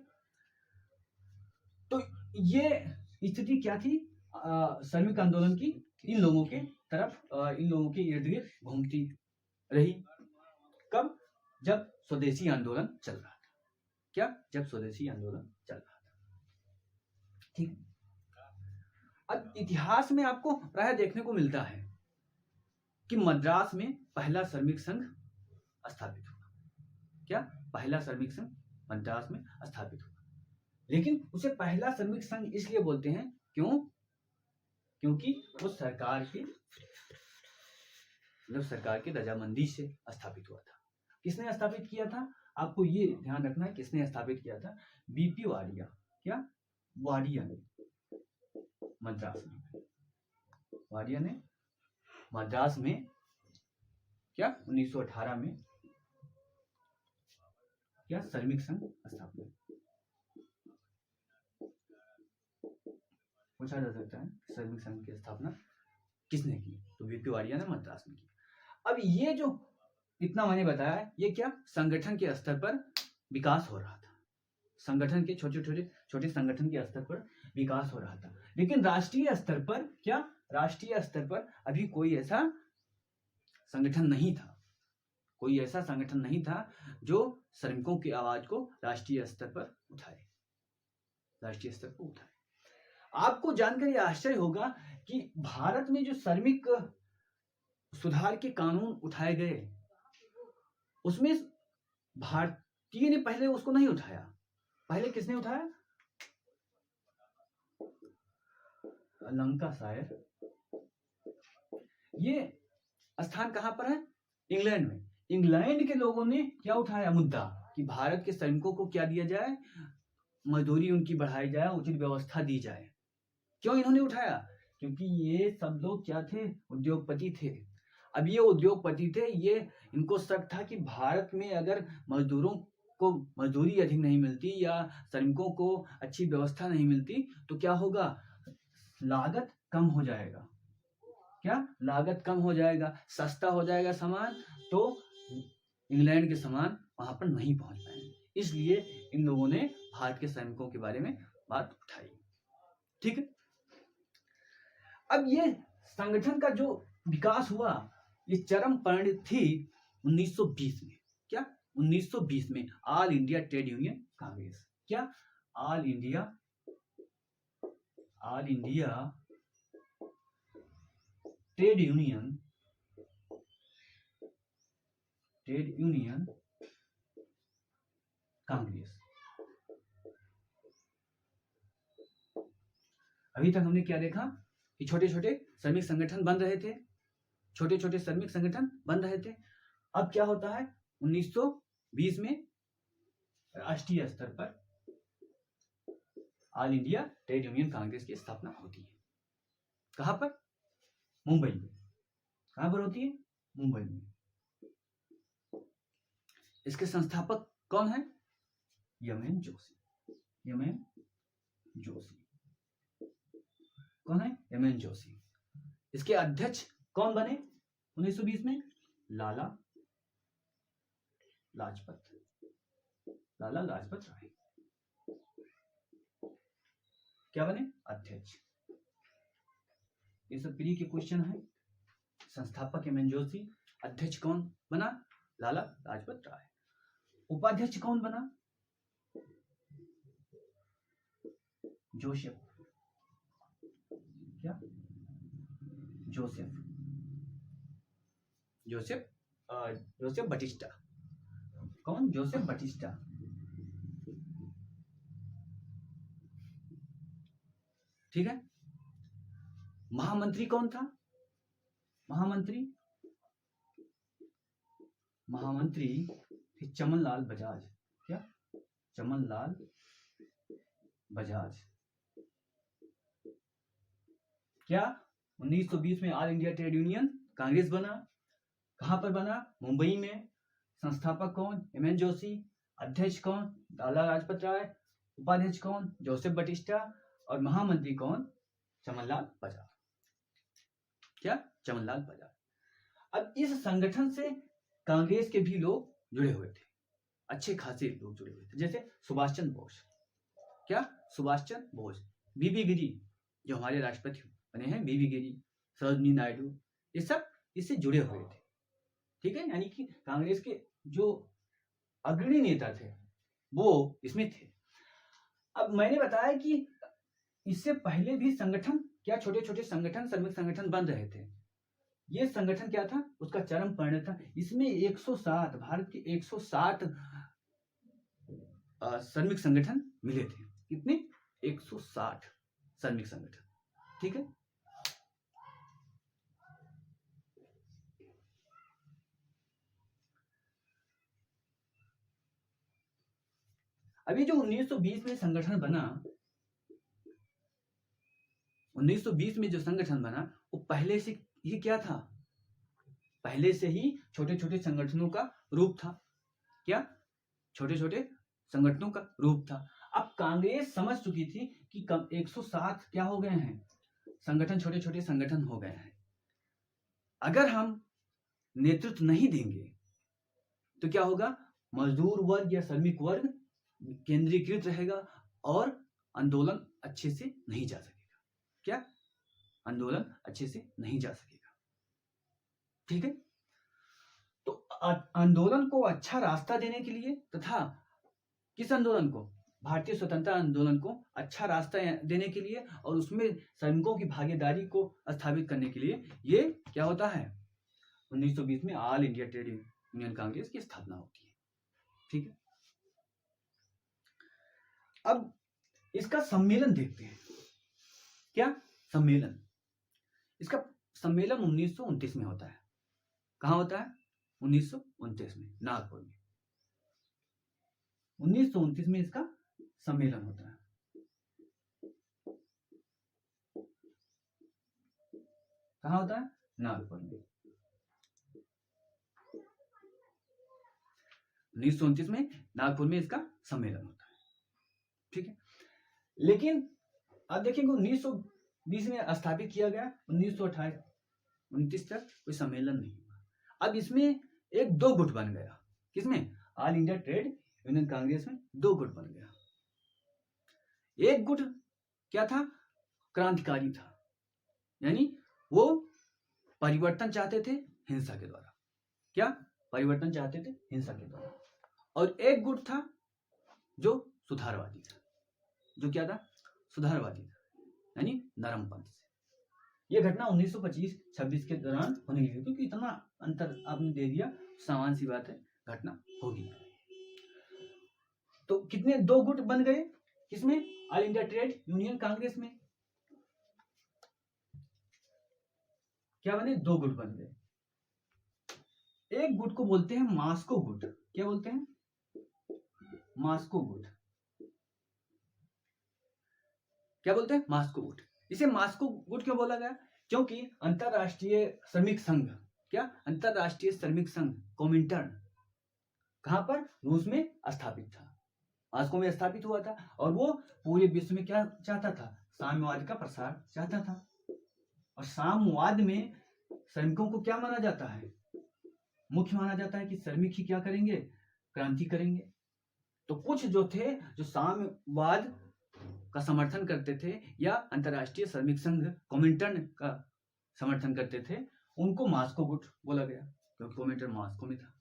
तो ये स्थिति क्या थी श्रमिक आंदोलन की? इन लोगों के तरफ, इन लोगों के इर्द गिर्द घूमती रही। कब? जब स्वदेशी आंदोलन चल रहा था। क्या? जब स्वदेशी आंदोलन चल रहा था। ठीक। अब इतिहास में आपको प्रायः देखने को मिलता है कि मद्रास में पहला श्रमिक संघ स्थापित हुआ। क्या? पहला श्रमिक संघ मद्रास में स्थापित हुआ। लेकिन उसे पहला श्रमिक संघ इसलिए बोलते हैं, क्यों? क्योंकि वो सरकार की रजामंदी से स्थापित हुआ था। किसने स्थापित किया था? आपको ये ध्यान रखना है, किसने स्थापित किया था? बीपी वाडिया। क्या? वाडिया ने मद्रास में, वाडिया ने मद्रास में क्या 1918 में क्या श्रमिक संघ स्थापित। पूछा जा सकता है श्रमिक संघ की स्थापना किसने की? तो बीपी वाडिया ने मद्रास में की। अब ये जो इतना मैंने बताया, ये क्या संगठन के स्तर पर विकास हो रहा था। संगठन के छोटे संगठन के स्तर पर विकास हो रहा था। लेकिन राष्ट्रीय स्तर पर क्या? राष्ट्रीय स्तर पर अभी कोई ऐसा संगठन नहीं था। कोई ऐसा संगठन नहीं था जो श्रमिकों की आवाज को राष्ट्रीय स्तर पर उठाए, राष्ट्रीय स्तर पर उठाए। आपको जानकर यह आश्चर्य होगा कि भारत में जो श्रमिक सुधार के कानून उठाए गए, उसमें भारतीय ने पहले उसको नहीं उठाया। पहले किसने उठाया? लंकाशायर। ये स्थान कहां पर है? इंग्लैंड में। इंग्लैंड के लोगों ने क्या उठाया मुद्दा कि भारत के श्रमिकों को क्या दिया जाए? मजदूरी उनकी बढ़ाई जाए, उचित व्यवस्था दी जाए। क्यों इन्होंने उठाया? क्योंकि ये सब लोग क्या थे? उद्योगपति थे। अब ये उद्योगपति थे, ये इनको शक था कि भारत में अगर मजदूरों को मजदूरी अधिक नहीं मिलती या श्रमिकों को अच्छी व्यवस्था नहीं मिलती तो क्या होगा? लागत कम हो जाएगा। क्या? लागत कम हो जाएगा, सस्ता हो जाएगा सामान, तो इंग्लैंड के सामान वहां पर नहीं पहुंच पाएंगे, इसलिए इन लोगों ने भारत के सैनिकों के बारे में बात उठाई। ठीक है, अब ये संगठन का जो विकास हुआ ये चरम परिणति थी 1920 में। क्या? 1920 में all India trade union Congress. क्या? All India trade union Congress. अभी तक हमने क्या देखा कि छोटे छोटे श्रमिक संगठन बन रहे थे, छोटे छोटे श्रमिक संगठन बन रहे थे। अब क्या होता है, 1920 में राष्ट्रीय स्तर पर all India trade union Congress की स्थापना होती है। कहां पर? मुंबई में। कहां पर होती है? मुंबई में। इसके संस्थापक कौन है? एम.एन. जोशी। एम.एन. जोशी कौन है? एम.एन. जोशी। इसके अध्यक्ष कौन बने 1920 में? लाला लाजपत राय। क्या बने? अध्यक्ष। ये सब प्री के क्वेश्चन है। संस्थापक एम.एन. जोशी, अध्यक्ष कौन बना? लाला लाजपत राय। उपाध्यक्ष कौन बना? जोसेफ। क्या? जोसेफ बटिस्टा। कौन? जोसेफ बटिस्टा। ठीक है। महामंत्री कौन था? महामंत्री चमनलाल बजाज। क्या? चमनलाल बजाज। क्या? 1920 में all India trade union congress बना। कहां पर बना? मुंबई में। संस्थापक कौन? एम.एन. जोशी। अध्यक्ष कौन? लाला लाजपत राय। उपाध्यक्ष कौन? जोसेफ बटिस्टा। और महामंत्री कौन? चमनलाल बजाज। क्या? चमनलाल बजाज। अब इस संगठन से कांग्रेस के भी लोग जुड़े हुए थे, अच्छे खासे लोग जुड़े हुए थे, जैसे सुभाष चंद्र बोस। क्या? सुभाष चंद्र बोस। बीबी गिरी जो हमारे राष्ट्रपति बने हैं, बीबी गिरी, सरोजिनी नायडू, ये सब इससे जुड़े हुए थे। ठीक है, यानी कि कांग्रेस के जो अग्रणी नेता थे वो इसमें थे। अब मैंने बताया कि इससे पहले भी संगठन, क्या छोटे छोटे संगठन, श्रमिक संगठन बन रहे थे। ये संगठन क्या था? उसका चरम परिणत था। इसमें 160, भारत के 160 श्रमिक संगठन मिले थे। कितने? 160 श्रमिक संगठन। ठीक है। अभी जो 1920 में संगठन बना, 1920 में जो संगठन बना वो पहले से ये क्या था? पहले से ही छोटे छोटे संगठनों का रूप था। क्या? छोटे छोटे संगठनों का रूप था। अब कांग्रेस समझ चुकी थी कि 160 क्या हो गए हैं? संगठन, छोटे छोटे संगठन हो गए हैं। अगर हम नेतृत्व नहीं देंगे तो क्या होगा? मजदूर वर्ग या श्रमिक वर्ग केंद्रीकृत रहेगा और आंदोलन अच्छे से नहीं जा सकेगा। क्या? आंदोलन अच्छे से नहीं जा सकेगा। ठीक है। तो आंदोलन को अच्छा रास्ता देने के लिए तथा किस आंदोलन को? भारतीय स्वतंत्रता आंदोलन को अच्छा रास्ता देने के लिए और उसमें श्रमिकों की भागीदारी को स्थापित करने के लिए ये क्या होता है? 1920 में all India trade union Congress की स्थापना होती है। ठीक है। अब इसका सम्मेलन देखते हैं। क्या? सम्मेलन। इसका सम्मेलन 1929 में होता है। कहां होता है? 1929 में, नागपुर में। 1929 में इसका सम्मेलन होता है। कहां होता है? नागपुर में। 1929 में नागपुर में इसका सम्मेलन होता है। ठीक है। लेकिन अब देखेंगे 1920 में स्थापित किया गया, 1928-29 तक कोई सम्मेलन नहीं हुआ। अब इसमें एक दो गुट बन गया। किसमें? All India trade union Congress में दो गुट बन गया। एक गुट क्या था, क्रांतिकारी था, यानी वो परिवर्तन चाहते थे हिंसा के द्वारा। क्या परिवर्तन चाहते थे हिंसा के द्वारा। और एक गुट था जो सुधारवादी था। जो क्या था, सुधारवादी था, यानी नरमपंथ से। ये घटना 1925-26 के दौरान होने लगी, क्योंकि इतना अंतर आपने दे दिया, सामान्य सी बात है, घटना होगी। तो कितने, दो गुट बन गए किसमें, all India trade union Congress में। क्या बने, दो गुट बन गए। एक गुट को बोलते हैं मास्को गुट। क्या बोलते हैं, मास्को गुट। क्या बोलते हैं, मास्को गुट। इसे मास्को गुट क्यों बोला गया, क्योंकि अंतरराष्ट्रीय श्रमिक संघ, क्या अंतरराष्ट्रीय श्रमिक संघ कोमिंटर्न कहां पर, रूस में स्थापित था, मास्को में स्थापित हुआ था। और वो पूरे विश्व में क्या चाहता था, साम्यवाद का प्रसार चाहता था। और साम्यवाद में श्रमिकों को क्या माना जाता है, मुख्य माना जाता है कि श्रमिक ही क्या करेंगे, क्रांति करेंगे। तो कुछ जो थे, जो साम्यवाद का समर्थन करते थे या अंतरराष्ट्रीय श्रमिक संघ कोमिंटर्न का समर्थन करते थे, उनको मास्को गुट बोला गया, क्योंकि कोमिंटर्न मास्को में था।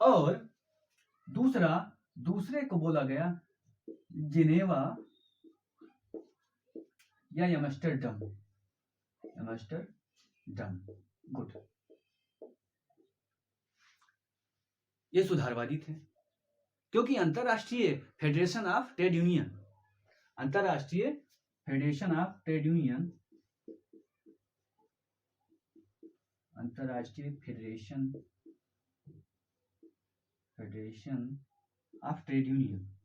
और दूसरे को बोला गया जिनेवा या एम्स्टर्डम गुट। ये सुधारवादी थे, क्योंकि अंतरराष्ट्रीय फेडरेशन ऑफ ट्रेड यूनियन, अंतरराष्ट्रीय फेडरेशन ऑफ ट्रेड यूनियन, अंतरराष्ट्रीय फेडरेशन ऑफ ट्रेड यूनियन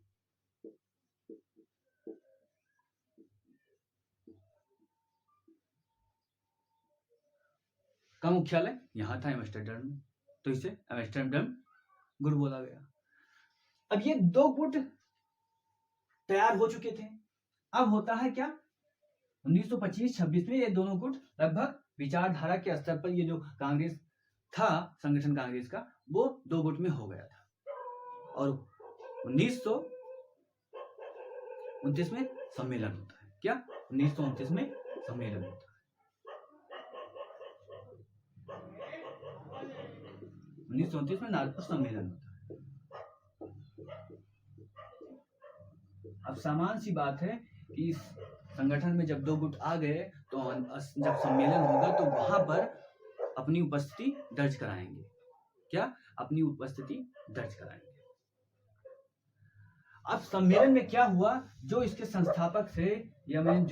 का मुख्यालय यहां था, एम्स्टर्डम में। तो इसे एम्स्टर्डम गुट बोला गया। अब ये दो गुट तैयार हो चुके थे। अब होता है क्या, 1925-26 में ये दोनों गुट लगभग विचारधारा के स्तर पर, ये जो कांग्रेस था, संगठन कांग्रेस का, वो दो गुट में हो गया था। और 1929 में सम्मेलन होता है। क्या, 1929 में सम्मेलन होता है। 1929 में नागपुर सम्मेलन होता है। अब सामान्य सी बात है कि इस संगठन में जब दो गुट आ गए, तो जब सम्मेलन होगा तो वहां पर अपनी उपस्थिति दर्ज कराएंगे। क्या, अपनी उपस्थिति दर्ज कराएंगे। अब सम्मेलन में क्या हुआ, जो इसके संस्थापक थे एम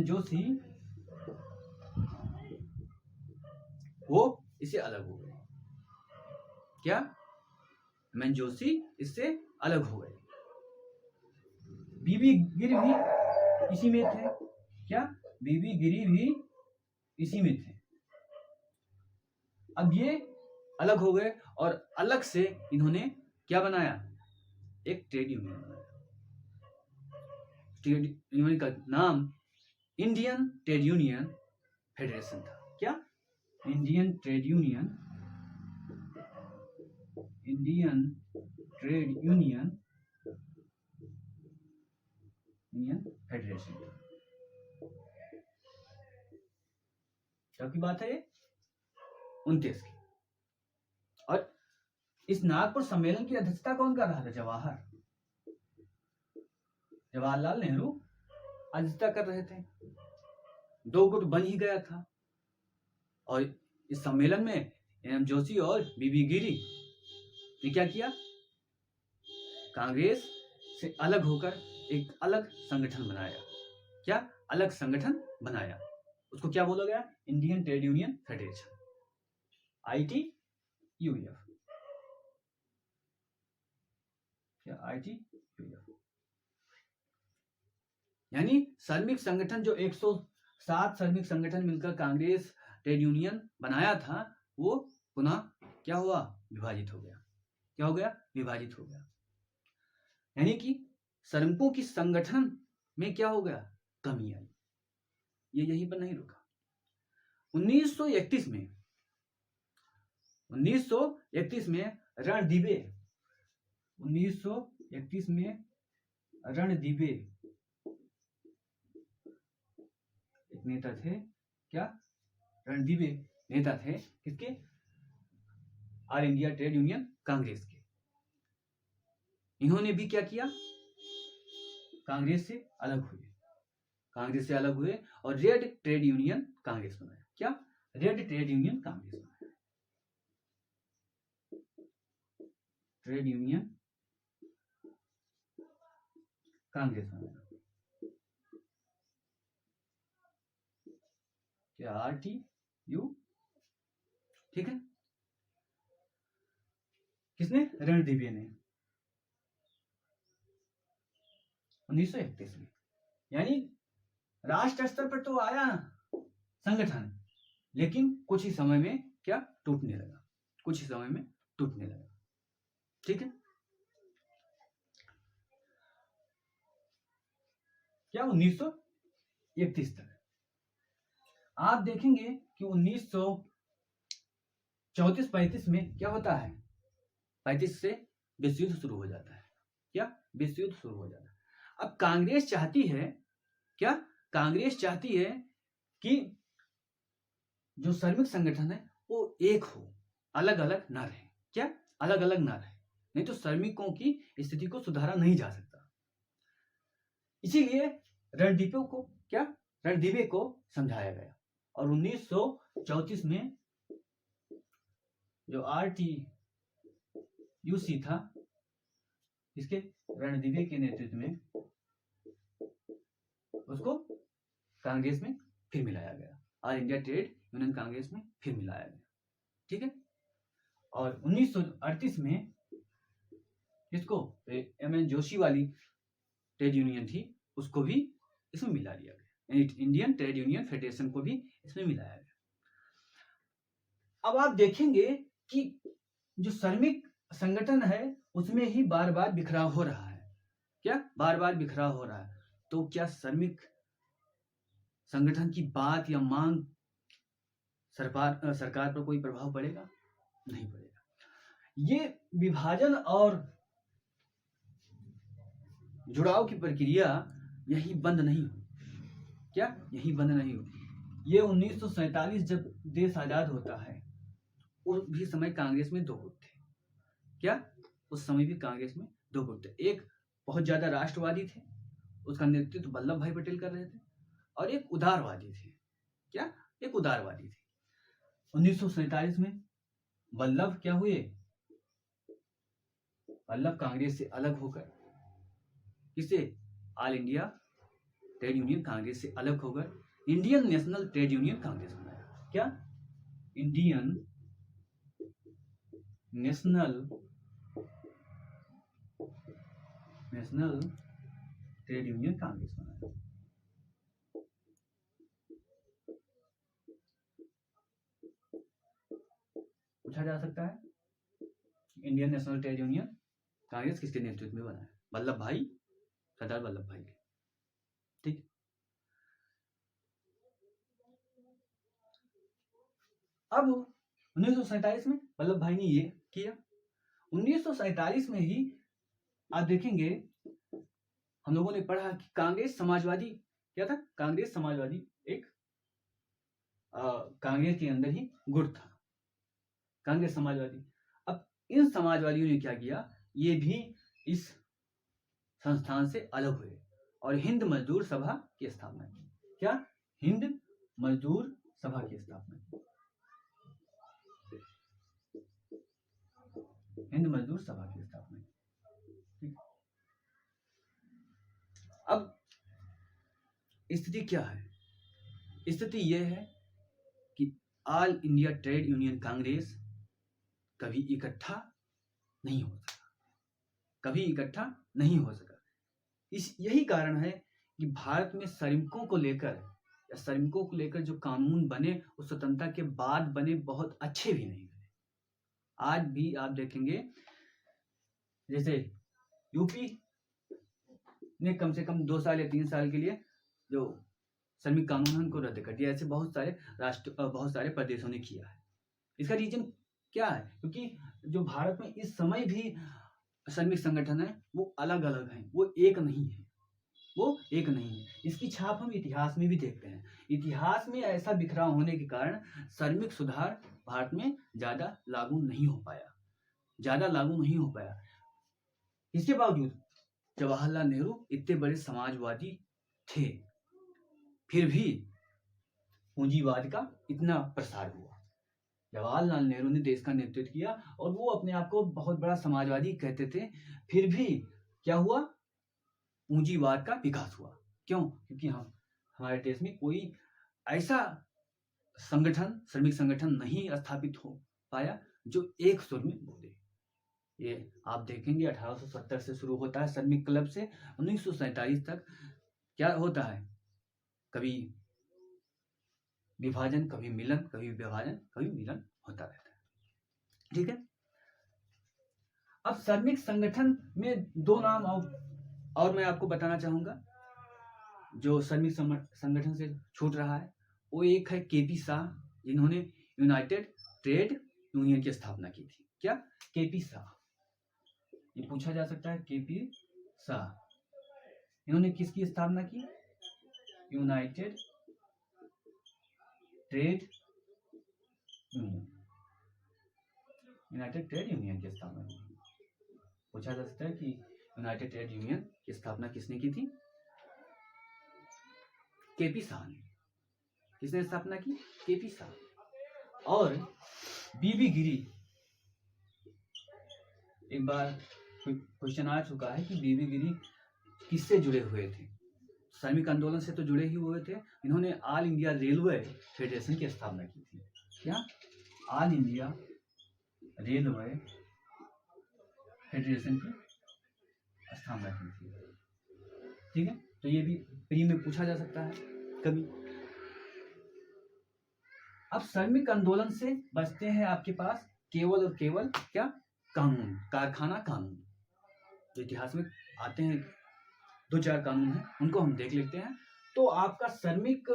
जोशी, वो इसे अलग हो गए। क्या, एम जोशी इससे अलग हो गए। बीबी गिरी भी इसी में थे। क्या, बीबी गिरी भी इसी में थे। अब ये अलग हो गए और अलग से इन्होंने क्या बनाया, एक ट्रेड यूनियन बनाया। ट्रेड यूनियन का नाम इंडियन ट्रेड यूनियन फेडरेशन था। क्या, इंडियन ट्रेड यूनियन फेडरेशन। की बात है ये 29 की। और इस नागपुर सम्मेलन की अध्यक्षता कौन कर रहा था, जवाहरलाल नेहरू अध्यक्षता कर रहे थे। दो गुट बन ही गया था। और इस सम्मेलन में एम जोशी और बीबी गिरी ने क्या किया, कांग्रेस से अलग होकर एक अलग संगठन बनाया। क्या, अलग संगठन बनाया। उसको क्या बोला गया, Indian trade union federation, ITUF। क्या, ITUF, यानी श्रमिक संगठन, जो 107 श्रमिक संगठन मिलकर कांग्रेस ट्रेड यूनियन बनाया था, वो पुनः क्या हुआ, विभाजित हो गया। क्या हो गया, विभाजित हो गया। यानी कि श्रमिकों की संगठन में क्या हो गया, कमी आई। ये यहीं पर नहीं रुका। 1931 में रणदीवे 1931 में रणदीवे एक नेता थे, क्या रणदीवे नेता थे किसके? All India trade union Congress के। इन्होंने भी क्या किया? कांग्रेस से अलग हुए, कांग्रेस से अलग हुए और रेड ट्रेड यूनियन कांग्रेस बनाया। क्या? रेड ट्रेड यूनियन कांग्रेस बनाया, ट्रेड यूनियन कांग्रेस बनाया। क्या? RTU, ठीक है। किसने? रणदीवे ने 1931 में। यानी राष्ट्र स्तर पर तो आया संगठन, लेकिन कुछ ही समय में क्या? टूटने लगा, कुछ ही समय में टूटने लगा, ठीक है। क्या? 1931 तक। आप देखेंगे कि 1934-35 में क्या होता है? 35 से विश्व युद्ध शुरू हो जाता है। क्या? विश्व युद्ध शुरू हो जाता है। अब कांग्रेस चाहती है, क्या? कांग्रेस चाहती है कि जो श्रमिक संगठन है वो एक हो, अलग अलग ना रहे। क्या? अलग अलग ना रहे, नहीं तो श्रमिकों की स्थिति को सुधारा नहीं जा सकता। इसीलिए रणदीवे को क्या? रणदीवे को समझाया गया और 1934 में जो RTUC था, इसके रणदीवे के नेतृत्व में उसको कांग्रेस में फिर मिलाया गया, all India trade union Congress में फिर मिलाया गया, ठीक है। और 1938 में इसको MN जोशी वाली ट्रेड यूनियन थी, उसको भी इसमें मिला लिया गया, इंडियन ट्रेड यूनियन फेडरेशन को भी इसमें मिलाया गया। अब आप देखेंगे कि जो श्रमिक संगठन है उसमें ही बार बार बिखराव हो रहा है। क्या? बार बार बिखराव हो रहा है। तो क्या श्रमिक संगठन की बात या मांग सरकार पर कोई प्रभाव पड़ेगा? नहीं पड़ेगा। ये विभाजन और जुड़ाव की प्रक्रिया यही बंद नहीं हुई। क्या? यही बंद नहीं हुई। ये 1947 जब देश आजाद होता है उस भी समय कांग्रेस में दो गुट थे। क्या? उस समय भी कांग्रेस में दो गुट थे। एक बहुत ज्यादा राष्ट्रवादी थे, उसका नेतृत्व वल्लभ भाई पटेल कर रहे थे, और एक उदारवादी थे। क्या? एक उदारवादी थे। 1947 में वल्लभ क्या हुए? वल्लभ कांग्रेस से अलग होकर किसे? All India trade union Congress से अलग होकर Indian national trade union Congress बनाया। क्या? Indian national trade union Congress बनाया। पूछा जा सकता है Indian national trade union Congress किसके नेतृत्व में बना है? वल्लभ भाई, सरदार वल्लभ भाई, ठीक। अब 1947 में वल्लभ भाई ने ये किया। 1947 में ही आप देखेंगे हम लोगों ने पढ़ा कि कांग्रेस समाजवादी क्या था? कांग्रेस समाजवादी एक कांग्रेस के अंदर ही गुट था, कांग्रेस समाजवादी। अब इन समाजवादियों ने क्या किया? ये भी इस संस्थान से अलग हुए और हिंद मजदूर सभा की स्थापना की। क्या? हिंद मजदूर सभा की स्थापना की। हिंद मजदूर सभा की स्थापना की। अब स्थिति क्या है? स्थिति यह है कि all India trade union Congress कभी इकट्ठा नहीं हो सका, कभी इकट्ठा नहीं हो सका। यही कारण है कि भारत में श्रमिकों को लेकर जो कानून बने उस स्वतंत्रता के बाद बने बहुत अच्छे भी नहीं बने। आज भी आप देखेंगे जैसे यूपी ने कम से कम 2 साल या 3 साल के लिए जो श्रमिक कानून को रद्द कर दिया, ऐसे बहुत सारे प्रदेशों ने किया है। इसका रीजन क्या है? क्योंकि जो भारत में इस समय भी श्रमिक संगठन है वो अलग अलग हैं, वो एक नहीं है, वो एक नहीं है। इसकी छाप हम इतिहास में भी देखते हैं। इतिहास में ऐसा बिखराव होने के कारण श्रमिक सुधार भारत में ज्यादा लागू नहीं हो पाया, ज्यादा लागू नहीं हो पाया। इसके बावजूद जवाहरलाल नेहरू इतने बड़े समाजवादी थे, फिर भी पूंजीवाद का इतना प्रसार हुआ। जवाहरलाल नेहरू ने देश का नेतृत्व किया और वो अपने आप को बहुत बड़ा समाजवादी कहते थे, फिर भी क्या हुआ, पूंजीवाद का विकास हुआ। क्यों? क्योंकि हम हमारे देश में कोई ऐसा संगठन, श्रमिक संगठन नहीं स्थापित हो पाया जो एक सुर में बोले। ये आप देखेंगे 1870 से शुरू होता है श्रमिक क्लब से 1947 तक क्या होता है, कभी विभाजन, कभी मिलन, कभी विभाजन, कभी मिलन होता रहता है। ठीक है। अब श्रमिक संगठन में दो नाम और मैं आपको बताना चाहूंगा जो श्रमिक संगठन से छूट रहा है। वो एक है केपी शाह, जिन्होंने यूनाइटेड ट्रेड यूनियन की स्थापना की थी। क्या? केपी शाह। ये पूछा जा सकता है, केपी शाह इन्होंने किसकी स्थापना की? United trade union, United trade union की स्थापना की। पूछा जा सकता है कि यूनाइटेड ट्रेड यूनियन की स्थापना किसने की थी? केपी शाह ने। किसने स्थापना की? केपी शाह। और बीबी गिरी, एक बार क्वेश्चन आ चुका है कि बीबी गिरी किससे जुड़े हुए थे? श्रमिक आंदोलन से तो जुड़े ही हुए थे। इन्होंने ऑल इंडिया रेलवे फेडरेशन की स्थापना की थी। क्या? ऑल इंडिया रेलवे फेडरेशन की स्थापना की थी। ठीक है, तो ये भी प्री में पूछा जा सकता है कभी। अब श्रमिक आंदोलन से बचते हैं आपके पास केवल और केवल क्या? कानून, कारखाना कानून। जो इतिहास में आते हैं 2-4 कानून हैं, उनको हम देख लेते हैं। तो आपका श्रमिक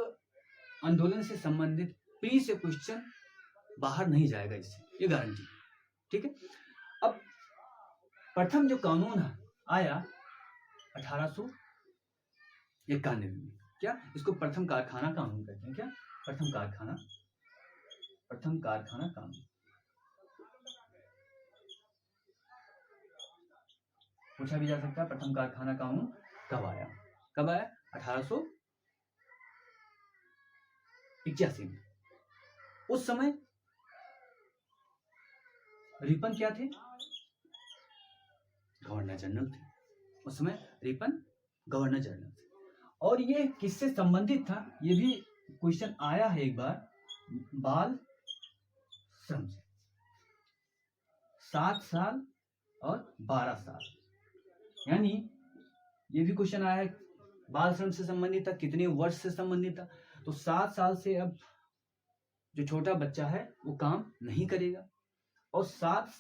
आंदोलन से संबंधित प्री से क्वेश्चन बाहर नहीं जाएगा इससे, ये गारंटी। ठीक है। अब प्रथम जो कानून आया 1891 में, क्या? इसको प्रथम कारखाना कानून कहते हैं। क्या? प्रथम कारखाना कानून। पूछा भी जा सकता है प्रथम कारखाना कानून कब आया? 1881 में। उस समय रिपन क्या थे? गवर्नर जनरल थे। उस समय रिपन गवर्नर जनरल थे। और ये किससे संबंधित था? ये भी क्वेश्चन आया है एक बार, बाल श्रम से। 7 साल और 12 साल, यानी ये भी क्वेश्चन आया है बाल श्रम से संबंधित था, कितने वर्ष से संबंधित था? तो 7 साल से अब जो छोटा बच्चा है वो काम नहीं करेगा, और 7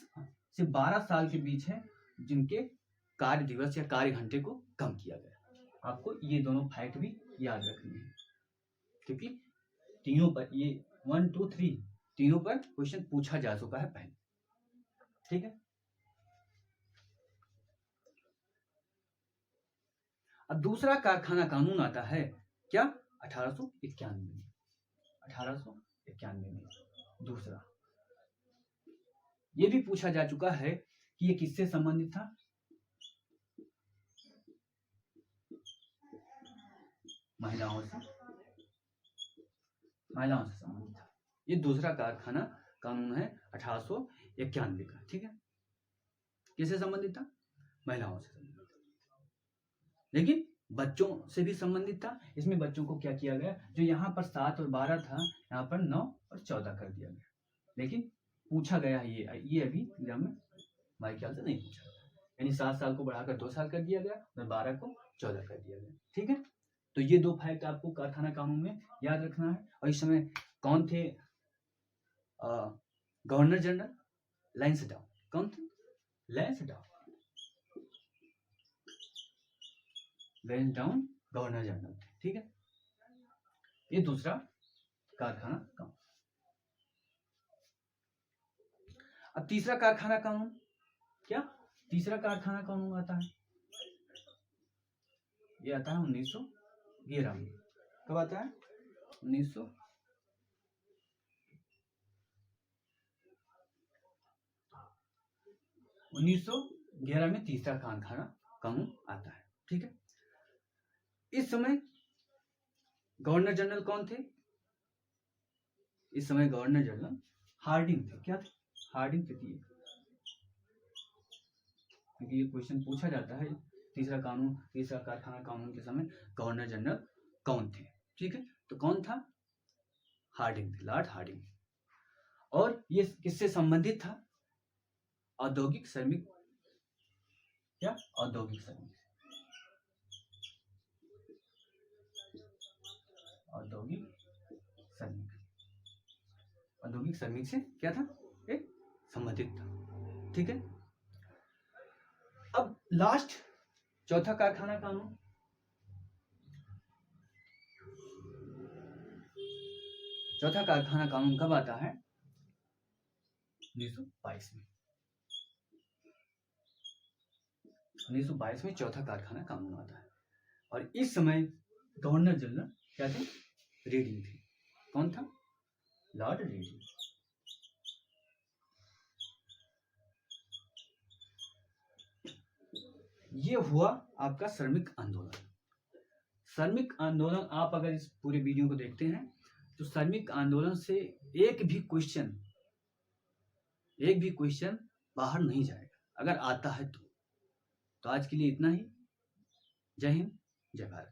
से 12 साल के बीच है जिनके कार्य दिवस या कार्य घंटे को कम किया गया। आपको ये दोनों फैक्ट भी याद रखने हैं, क्योंकि तीनों पर ये 1, 2, 3 तीनों पर क्वेश्चन पूछा जा चुका है पहले। ठीक है। अब दूसरा कारखाना कानून आता है क्या? 1891 में। 1891 में दूसरा। ये भी पूछा जा चुका है कि ये किससे संबंधित था? महिलाओं से संबंधित था। ये दूसरा कारखाना कानून है 1891 का। ठीक है। किससे संबंधित था? महिलाओं से संबंधित था, लेकिन बच्चों से भी संबंधित था। इसमें बच्चों को क्या किया गया, जो यहाँ पर 7 और 12 था, यहाँ पर 9 और 14 कर दिया गया। लेकिन पूछा गया है ये अभी एग्जाम में हमारे ख्याल से नहीं पूछा, यानी 7 साल को बढ़ाकर 2 साल कर दिया गया और 12 को 14 कर दिया गया। ठीक है। तो ये 2 फैक्ट आपको कारखाना कानून में याद रखना है। और इस समय कौन थे गवर्नर जनरल? लैंसडाउन। कौन थे? लैंसडाउन गवर्नर जनरल थे। ठीक है। ये दूसरा कारखाना कानून। अब तीसरा कारखाना कानून, क्या तीसरा कारखाना कानून आता है, ये आता है 1911 में। कब आता है? 1911 में तीसरा कारखाना कानून आता है। ठीक है, इस समय गवर्नर जनरल कौन थे? इस समय गवर्नर जनरल हार्डिंग थे। क्या थे? हार्डिंग थे। क्योंकि ये क्वेश्चन पूछा जाता है, तीसरा कारखाना कानून के समय गवर्नर जनरल कौन थे? ठीक है, तो कौन था? हार्डिंग थे, लॉर्ड हार्डिंग। और ये किससे संबंधित था? औद्योगिक श्रमिक, क्या औद्योगिक श्रमिक, औद्योगिक श्रमिक से क्या था? एक संबंधित था। ठीक है, अब लास्ट चौथा कारखाना कानून, चौथा कारखाना कानून कब आता है? 1922 में। 1922 में चौथा कारखाना कानून आता है। और इस समय गवर्नर जनरल क्या थे? रीडिंग थे। कौन था? Lord reading. ये हुआ आपका श्रमिक आंदोलन। श्रमिक आंदोलन, आप अगर इस पूरे वीडियो को देखते हैं तो श्रमिक आंदोलन से एक भी क्वेश्चन बाहर नहीं जाएगा, अगर आता है तो आज के लिए इतना ही। जय हिंद, जय भारत।